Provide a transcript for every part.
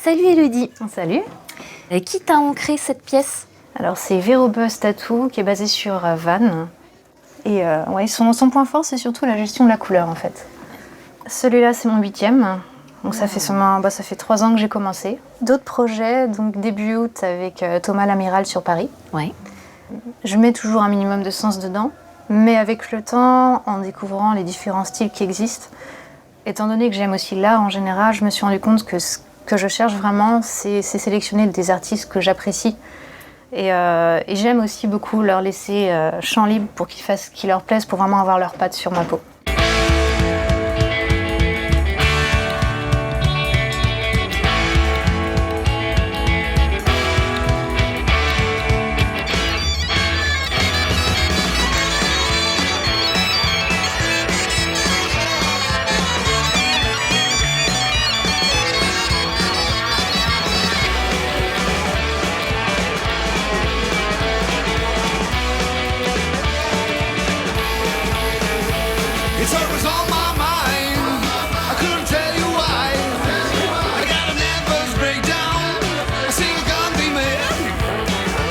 Salut Élodie. Salut. Qui t'a ancré cette pièce? Alors c'est Vero Buzz Tattoo qui est basé sur Vannes. Et son point fort c'est surtout la gestion de la couleur en fait. Celui-là c'est mon 8e. Donc ça fait 3 ans que j'ai commencé. D'autres projets, donc début août avec Thomas Lamiral sur Paris. Ouais. Je mets toujours un minimum de sens dedans, mais avec le temps, en découvrant les différents styles qui existent, étant donné que j'aime aussi l'art en général, je me suis rendu compte que ce que je cherche vraiment, c'est sélectionner des artistes que j'apprécie. Et j'aime aussi beaucoup leur laisser champ libre pour qu'ils fassent ce qui leur plaise, pour vraiment avoir leurs pattes sur ma peau. It's always on my mind. I couldn't tell you why. I got a nervous breakdown. I sing a gun be made.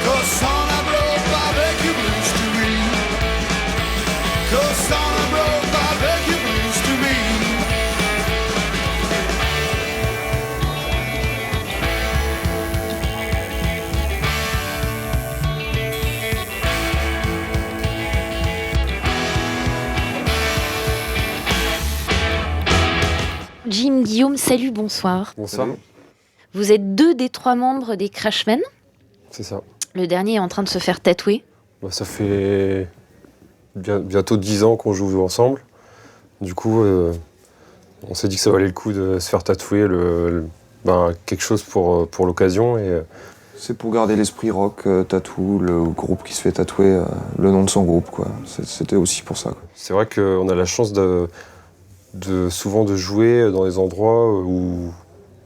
Cause son I broke by Becky Blues to me. Cause son I broke by Becky Blues to me. Jim, Guillaume, salut, bonsoir. Bonsoir. Vous êtes 2 des 3 membres des Crashmen. C'est ça. Le dernier est en train de se faire tatouer. Ça fait bientôt 10 ans qu'on joue ensemble. Du coup, on s'est dit que ça valait le coup de se faire tatouer quelque chose pour l'occasion. C'est pour garder l'esprit rock, tatou, le groupe qui se fait tatouer le nom de son groupe, quoi. C'était aussi pour ça, quoi. C'est vrai qu'on a la chance souvent de jouer dans des endroits où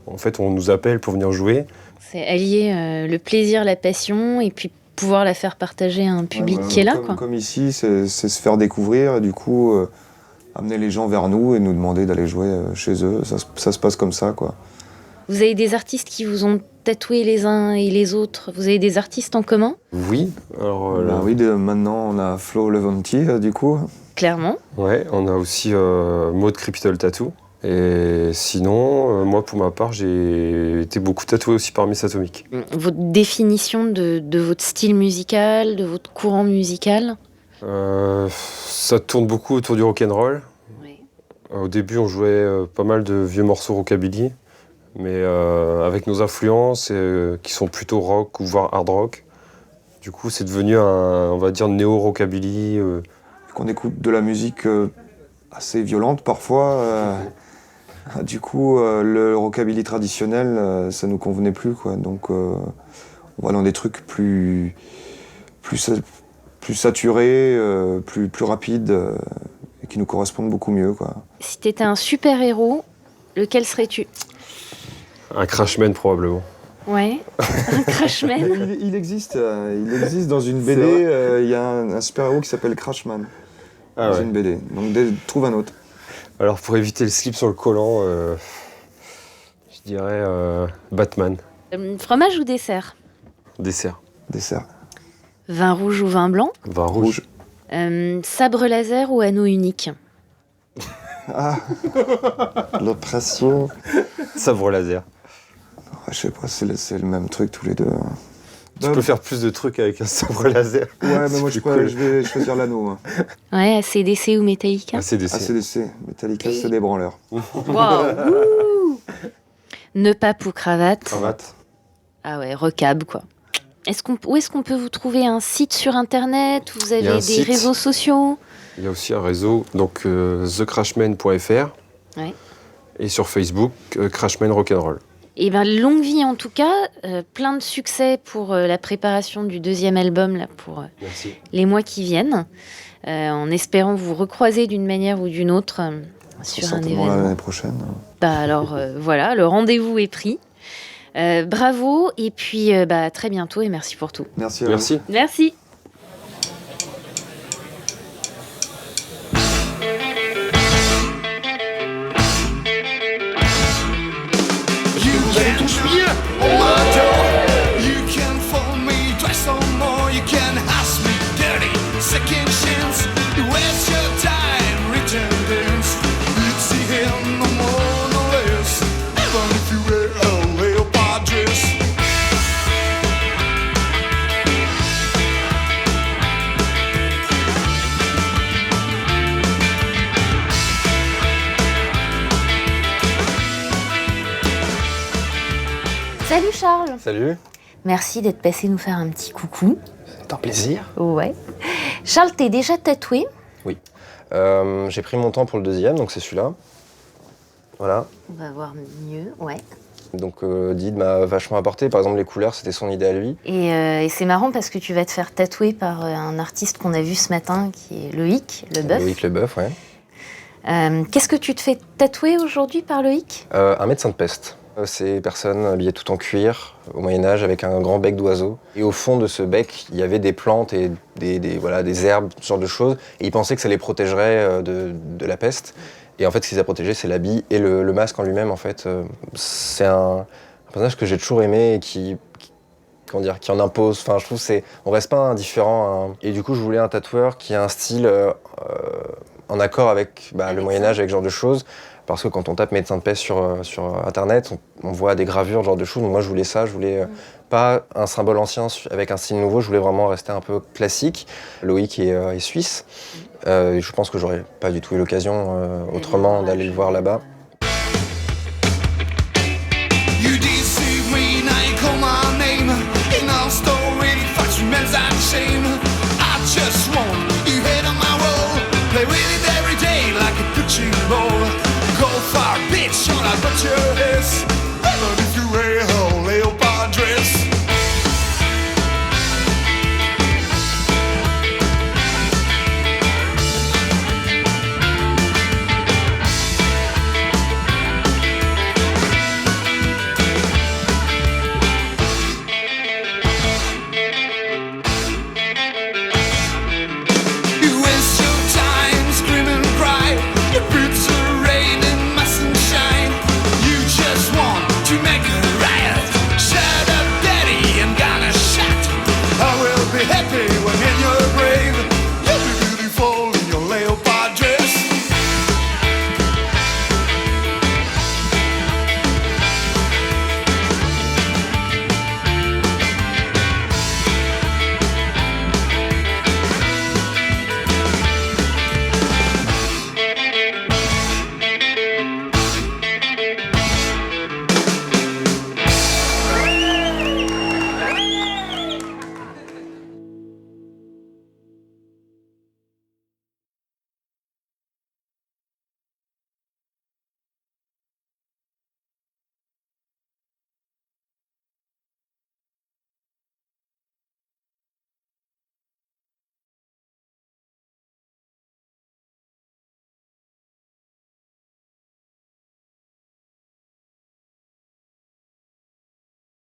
en fait on nous appelle pour venir jouer. C'est allier le plaisir, la passion, et puis pouvoir la faire partager à un public qui est là, quoi. Comme ici, c'est se faire découvrir, et du coup, amener les gens vers nous et nous demander d'aller jouer chez eux. Ça se passe comme ça, quoi. Vous avez des artistes qui vous ont tatoué les uns et les autres. Vous avez des artistes en commun? Oui. Alors Maintenant on a Flo Levanti, du coup. Clairement. ouais, on a aussi Maud Cripple Tattoo. Et sinon, moi pour ma part, j'ai été beaucoup tatoué aussi par Miss Atomic. Votre définition de votre style musical, de votre courant musical? Ça tourne beaucoup autour du rock'n'roll. Oui. Au début, on jouait pas mal de vieux morceaux rockabilly, mais avec nos influences qui sont plutôt rock ou voire hard rock. Du coup, c'est devenu on va dire, néo-rockabilly. Qu'on écoute de la musique assez violente parfois. Du coup, le rockabilly traditionnel, ça nous convenait plus, quoi. Donc, on va dans des trucs plus saturés, plus rapides, et qui nous correspondent beaucoup mieux, quoi. Si t'étais un super-héros, lequel serais-tu? Un Crashman probablement. Ouais, un Crashman. Il existe dans une BD, il y a un super-héros qui s'appelle Crashman. Ah dans ouais. une BD. Donc trouve un autre. Alors pour éviter le slip sur le collant, je dirais Batman. Fromage ou dessert? Dessert. Dessert. Vin rouge ou vin blanc? Vin rouge. Sabre laser ou anneau unique? Ah, l'oppression. Sabre laser. Je sais pas, c'est le même truc tous les deux. Tu peux faire plus de trucs avec un sabre laser. Ouais, mais moi je vais choisir l'anneau. Hein. Ouais, AC/DC ou Metallica? ACDC. AC/DC. Metallica, c'est des branleurs. Wow. Ne pape ou cravate? Cravate. Ah ouais, recab quoi. Où est-ce qu'on peut vous trouver? Un site sur internet? Vous avez des site. réseaux sociaux? Il y a aussi un réseau, donc thecrashman.fr. Ouais. Et sur Facebook, Crashman Rock'n'Roll. Et ben longue vie en tout cas, plein de succès pour la préparation du 2e album là, pour Merci. les mois qui viennent, en espérant vous recroiser d'une manière ou d'une autre sur un Certainement événement. l'année prochaine. Bah alors voilà, le rendez-vous est pris. Bravo et puis à très bientôt et merci pour tout. Merci à vous. Merci. Merci. You can Salut Charles. Salut, Merci d'être passé nous faire un petit coucou. c'est un plaisir. Ouais. Charles, t'es déjà tatoué? J'ai pris mon temps pour le deuxième, donc c'est celui-là. Voilà. On va voir mieux, ouais. Donc Did m'a vachement apporté. Par exemple, les couleurs, c'était son idée à lui. Et c'est marrant parce que tu vas te faire tatouer par un artiste qu'on a vu ce matin, qui est Loïc Leboeuf. Loïc Leboeuf, ouais. Qu'est-ce que tu te fais tatouer aujourd'hui par Loïc? Un médecin de peste. Ces personnes habillées tout en cuir, au Moyen-Âge, avec un grand bec d'oiseau. Et au fond de ce bec, il y avait des plantes et des herbes, ce genre de choses. Et il pensait que ça les protégerait de la peste. Et en fait, ce qui les a protégés, c'est l'habit et le masque en lui-même, en fait. C'est un personnage que j'ai toujours aimé et qui en impose. Enfin, je trouve on reste pas indifférent. Et du coup, je voulais un tatoueur qui a un style en accord avec le Moyen-Âge, avec ce genre de choses. Parce que quand on tape médecin de peste sur Internet, on voit des gravures, ce genre de choses. Donc moi, je voulais ça. Je voulais pas un symbole ancien avec un style nouveau. Je voulais vraiment rester un peu classique. Loïc est suisse. Je pense que j'aurais pas du tout eu l'occasion autrement d'aller le voir là-bas. You deceive me, now you call my name. In our story, facts remains unchained. I just want you hit on my roll. Play with it every day like a pitching ball. Go far, bitch, on I got your head.